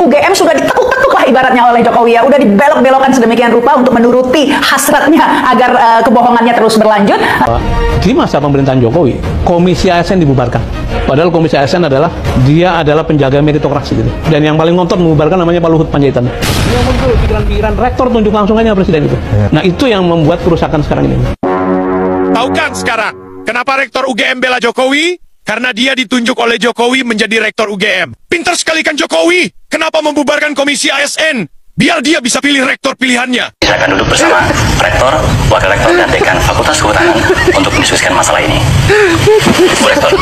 UGM sudah ditekuk-tekuk lah ibaratnya oleh Jokowi ya, udah dibelok-belokkan sedemikian rupa untuk menuruti hasratnya agar kebohongannya terus berlanjut. Di masa pemerintahan Jokowi, Komisi ASN dibubarkan. Padahal Komisi ASN adalah penjaga meritokrasi gitu. Dan yang paling ngontot membubarkan namanya Pak Luhut Panjaitan. Dia muncul pikiran-pikiran rektor tunjuk langsung aja presiden itu. Nah itu yang membuat kerusakan sekarang ini. Tahu kan sekarang kenapa rektor UGM bela Jokowi? Karena dia ditunjuk oleh Jokowi menjadi rektor UGM. Pintar sekali kan Jokowi? Kenapa membubarkan Komisi ASN? Biar dia bisa pilih rektor pilihannya. Saya akan duduk bersama rektor, wakil rektor, dan dekan Fakultas Kehutanan untuk mendiskusikan masalah ini. Bu Rektor,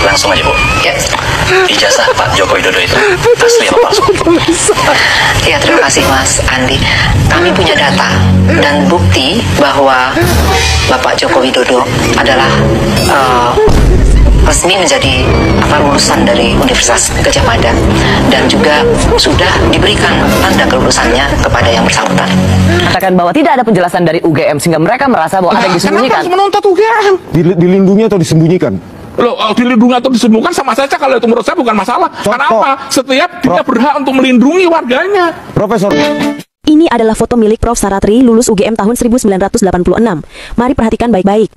langsung aja Bu. Ya. Ijazah Pak Joko Widodo itu asli apa palsu? Ya, terima kasih Mas Andi. Kami punya data dan bukti bahwa Bapak Joko Widodo adalah resmi menjadi lulusan dari Universitas Gadjah Mada dan juga sudah diberikan tanda kelulusannya kepada yang bersangkutan. Katakan bahwa tidak ada penjelasan dari UGM sehingga mereka merasa bahwa ada yang disembunyikan. Kenapa harus menuntut UGM? Dilindungi atau disembunyikan? Loh, dilindungi atau disembunyikan sama saja, kalau itu menurut saya bukan masalah. Karena apa? Setiap dia berhak untuk melindungi warganya. Profesor. Ini adalah foto milik Prof. Saratri lulus UGM tahun 1986. Mari perhatikan baik-baik.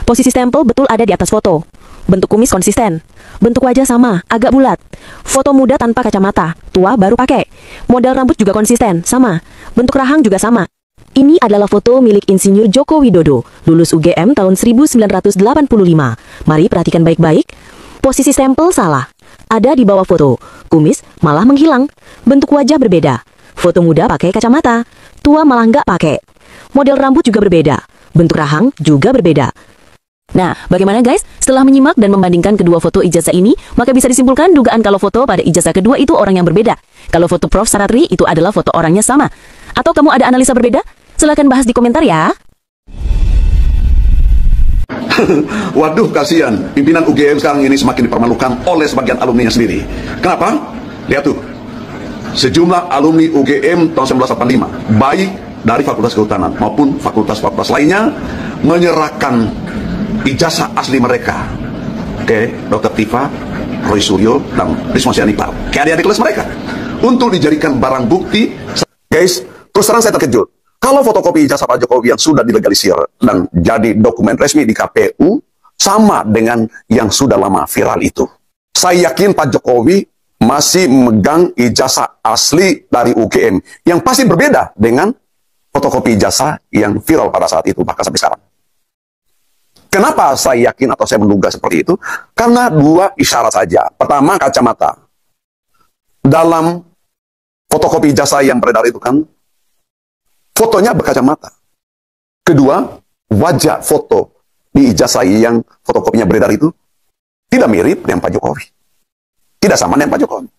Posisi stempel betul ada di atas foto. Bentuk kumis konsisten. Bentuk wajah sama, agak bulat. Foto muda tanpa kacamata, tua baru pakai. Model rambut juga konsisten, sama. Bentuk rahang juga sama. Ini adalah foto milik Insinyur Joko Widodo, lulus UGM tahun 1985. Mari perhatikan baik-baik. Posisi stempel salah. Ada di bawah foto. Kumis malah menghilang. Bentuk wajah berbeda. Foto muda pakai kacamata, tua malah nggak pakai. Model rambut juga berbeda. Bentuk rahang juga berbeda. Nah, bagaimana guys? Setelah menyimak dan membandingkan kedua foto ijazah ini, maka bisa disimpulkan dugaan kalau foto pada ijazah kedua itu orang yang berbeda. Kalau foto Prof. Saratri itu adalah foto orangnya sama. Atau kamu ada analisa berbeda? Silahkan bahas di komentar ya. Waduh, kasihan. Pimpinan UGM sekarang ini semakin dipermalukan oleh sebagian alumninya sendiri. Kenapa? Lihat tuh. Sejumlah alumni UGM tahun 1985, baik dari Fakultas Kehutanan maupun fakultas-fakultas lainnya, menyerahkan ijazah asli mereka ke Dr. Tifa, Roy Suryo, dan Risma Sianipar, ke adik-adik kelas mereka, untuk dijadikan barang bukti. Guys, terus terang saya terkejut. Kalau fotokopi ijazah Pak Jokowi yang sudah dilegalisir dan jadi dokumen resmi di KPU, sama dengan yang sudah lama viral itu. Saya yakin Pak Jokowi masih memegang ijazah asli dari UGM, yang pasti berbeda dengan fotokopi ijazah yang viral pada saat itu, bahkan sampai sekarang. Kenapa saya yakin atau saya menduga seperti itu? Karena dua isyarat saja. Pertama, kacamata. Dalam fotokopi ijazah yang beredar itu kan, fotonya berkacamata. Kedua, wajah foto di ijazah yang fotokopinya beredar itu tidak mirip dengan Pak Jokowi. Tidak sama dengan Pak Jokowi.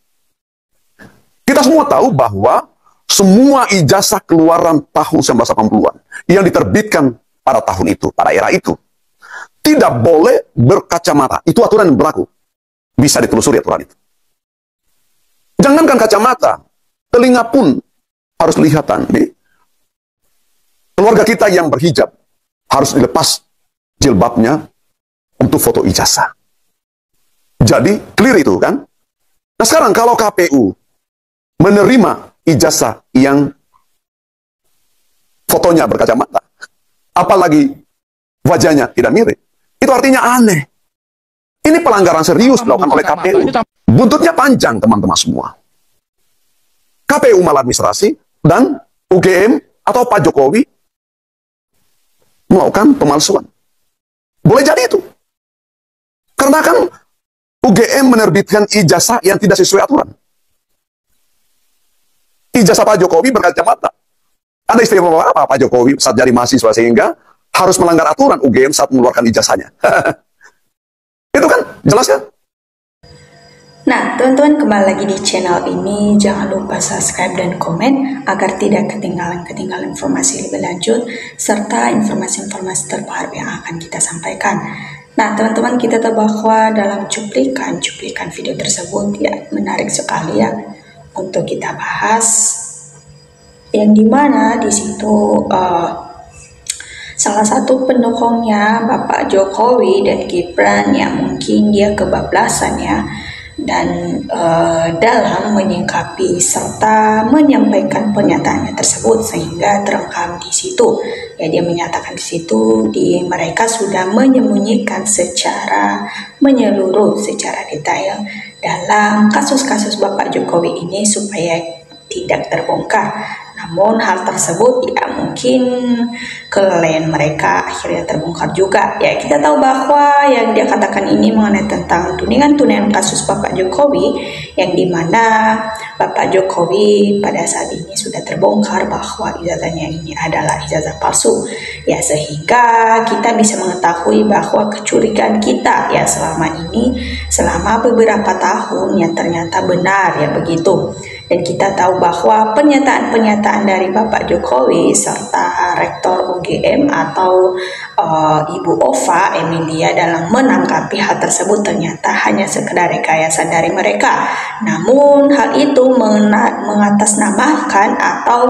Kita semua tahu bahwa semua ijazah keluaran tahun 1980-an yang diterbitkan pada tahun itu, pada era itu, tidak boleh berkacamata. Itu aturan yang berlaku. Bisa ditelusuri aturan itu. Jangankan kacamata, telinga pun harus kelihatan. Keluarga kita yang berhijab harus dilepas jilbabnya untuk foto ijazah. Jadi, clear itu kan? Nah sekarang kalau KPU menerima ijazah yang fotonya berkacamata, apalagi wajahnya tidak mirip, itu artinya aneh. Ini pelanggaran serius dilakukan oleh KPU. Buntutnya panjang, teman-teman semua. KPU maladministrasi dan UGM atau Pak Jokowi melakukan pemalsuan. Boleh jadi itu. Karena kan UGM menerbitkan ijazah yang tidak sesuai aturan. Ijazah Pak Jokowi berkacamata. Ada istilah apa Pak Jokowi saat jadi mahasiswa sehingga harus melanggar aturan UGM saat mengeluarkan ijazahnya. Itu kan jelas kan? Nah, teman-teman kembali lagi di channel ini. Jangan lupa subscribe dan komen agar tidak ketinggalan informasi lebih lanjut serta informasi-informasi terbaru yang akan kita sampaikan. Nah, teman-teman, kita tahu bahwa dalam cuplikan video tersebut ya menarik sekali ya untuk kita bahas, yang dimana di situ salah satu pendukungnya Bapak Jokowi dan Gibran yang mungkin dia kebablasan ya, dan dalam menyingkapi serta menyampaikan pernyataannya tersebut sehingga terekam di situ. Ya, dia menyatakan di situ mereka sudah menyembunyikan secara menyeluruh, secara detail dalam kasus-kasus Bapak Jokowi ini supaya tidak terbongkar. Namun hal tersebut ya mungkin kelalaian mereka akhirnya terbongkar juga. Ya, kita tahu bahwa yang dia katakan ini mengenai tentang tudingan-tudingan kasus Bapak Jokowi yang dimana Bapak Jokowi pada saat ini sudah terbongkar bahwa ijazahnya ini adalah ijazah palsu. Ya, sehingga kita bisa mengetahui bahwa kecurigaan kita ya selama beberapa tahun yang ternyata benar ya begitu. Dan kita tahu bahwa pernyataan-pernyataan dari Bapak Jokowi serta Rektor UGM atau Ibu Ova Emilia dalam menanggapi hal tersebut ternyata hanya sekedar rekayasa dari mereka. Namun hal itu mengatasnamakan atau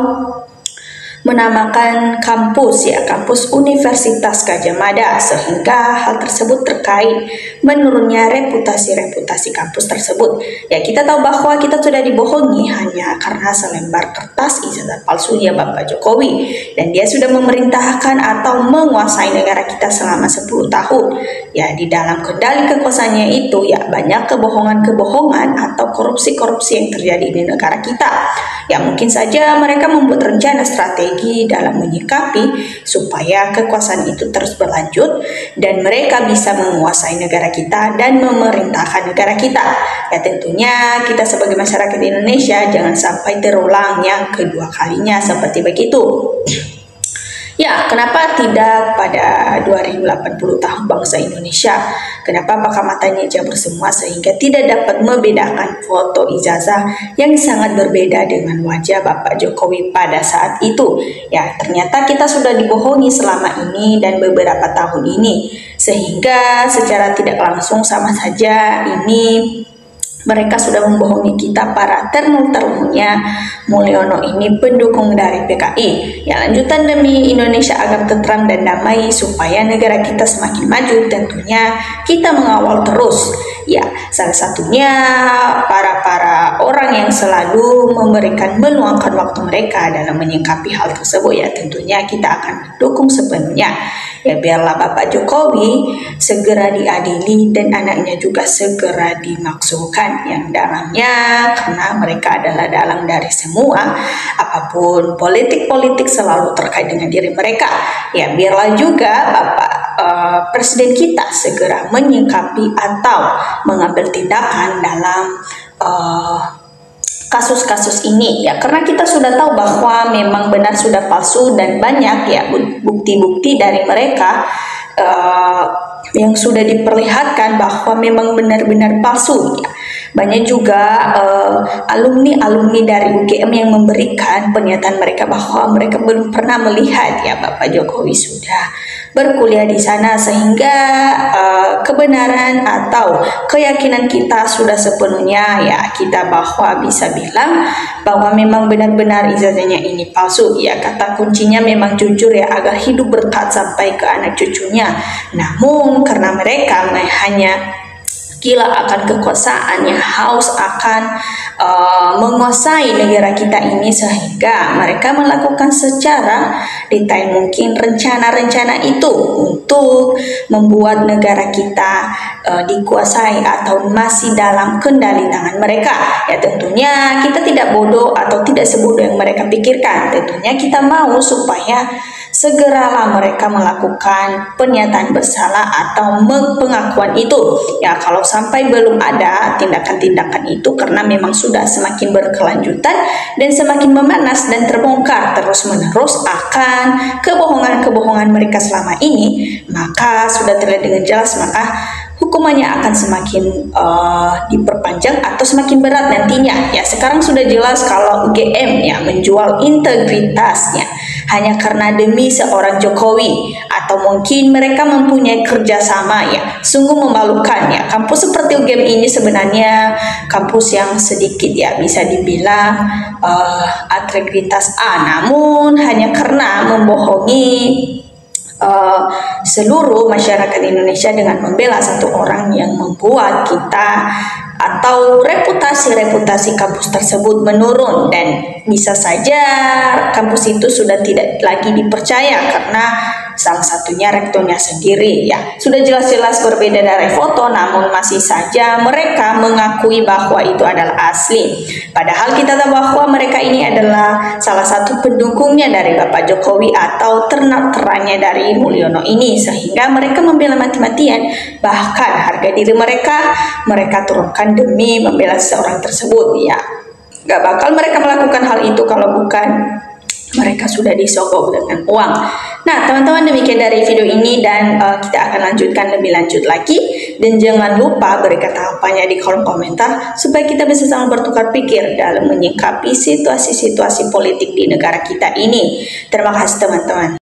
menamakan kampus Universitas Gadjah Mada, sehingga hal tersebut terkait menurunnya reputasi kampus tersebut. Ya, kita tahu bahwa kita sudah dibohongi hanya karena selembar kertas ijazah palsunya Bapak Jokowi, dan dia sudah memerintahkan atau menguasai negara kita selama 10 tahun. Ya, di dalam kendali kekuasaannya itu ya banyak kebohongan atau korupsi yang terjadi di negara kita. Ya, mungkin saja mereka membuat rencana strategi dalam menyikapi supaya kekuasaan itu terus berlanjut dan mereka bisa menguasai negara kita dan memerintahkan negara kita. Ya, tentunya kita sebagai masyarakat Indonesia jangan sampai terulang yang kedua kalinya seperti begitu. Ya, kenapa tidak pada 2080 tahun bangsa Indonesia? Kenapa apakah matanya jabur semua sehingga tidak dapat membedakan foto ijazah yang sangat berbeda dengan wajah Bapak Jokowi pada saat itu? Ya, ternyata kita sudah dibohongi selama ini dan beberapa tahun ini, sehingga secara tidak langsung sama saja ini mereka sudah membohongi kita para termul-termulnya Mulyono ini pendukung dari PKI. Ya, lanjutan demi Indonesia agar tentram dan damai supaya negara kita semakin maju, tentunya kita mengawal terus. Ya, salah satunya para orang yang selalu meluangkan waktu mereka dalam menyingkapi hal tersebut. Ya, tentunya kita akan dukung sepenuhnya. Ya, biarlah Bapak Jokowi segera diadili dan anaknya juga segera dimaksudkan yang dalamnya, karena mereka adalah dalang dari semua apapun politik selalu terkait dengan diri mereka. Ya, biarlah juga Bapak Presiden kita segera menyingkapi atau mengambil tindakan dalam kasus-kasus ini, ya, karena kita sudah tahu bahwa memang benar sudah palsu dan banyak ya bukti-bukti dari mereka yang sudah diperlihatkan bahwa memang benar-benar palsu. Ya. Banyak juga alumni dari UGM yang memberikan pernyataan mereka bahwa mereka belum pernah melihat ya Bapak Jokowi sudah berkuliah di sana, sehingga kebenaran atau keyakinan kita sudah sepenuhnya ya kita bahwa bisa bilang bahwa memang benar-benar ijazahnya ini palsu. Ya, kata kuncinya memang jujur ya agar hidup berkat sampai ke anak cucunya. Namun karena mereka hanya gila akan kekuasaannya, haus akan menguasai negara kita ini, sehingga mereka melakukan secara detail mungkin rencana-rencana itu untuk membuat negara kita dikuasai atau masih dalam kendali tangan mereka. Ya, tentunya kita tidak bodoh atau tidak sebodoh yang mereka pikirkan. Tentunya kita mau supaya segeralah mereka melakukan pernyataan bersalah atau pengakuan itu. Ya, kalau sampai belum ada tindakan-tindakan itu karena memang sudah semakin berkelanjutan dan semakin memanas dan terbongkar terus-menerus akan kebohongan-kebohongan mereka selama ini, maka sudah terlihat dengan jelas maka hukumannya akan semakin diperpanjang atau semakin berat nantinya. Ya, sekarang sudah jelas kalau UGM ya menjual integritasnya hanya karena demi seorang Jokowi, atau mungkin mereka mempunyai kerjasama ya sungguh memalukan. Ya, kampus seperti UGM ini sebenarnya kampus yang sedikit ya bisa dibilang integritas A, namun hanya karena membohongi seluruh masyarakat Indonesia dengan membela satu orang yang membuat kita atau reputasi kampus tersebut menurun, dan bisa saja kampus itu sudah tidak lagi dipercaya karena salah satunya rektornya sendiri. Ya, sudah jelas-jelas berbeda dari foto, namun masih saja mereka mengakui bahwa itu adalah asli. Padahal kita tahu bahwa mereka ini adalah salah satu pendukungnya dari Bapak Jokowi atau ternak-terannya dari Mulyono ini, sehingga mereka membela mati-matian. Bahkan harga diri mereka turunkan demi membela seseorang tersebut. Ya, gak bakal mereka melakukan hal itu kalau bukan mereka sudah disogok dengan uang. Nah, teman-teman, demikian dari video ini, dan kita akan lanjutkan lebih lanjut lagi. Dan jangan lupa berikan tanggapannya di kolom komentar supaya kita bisa sama bertukar pikir dalam menyikapi situasi-situasi politik di negara kita ini. Terima kasih teman-teman.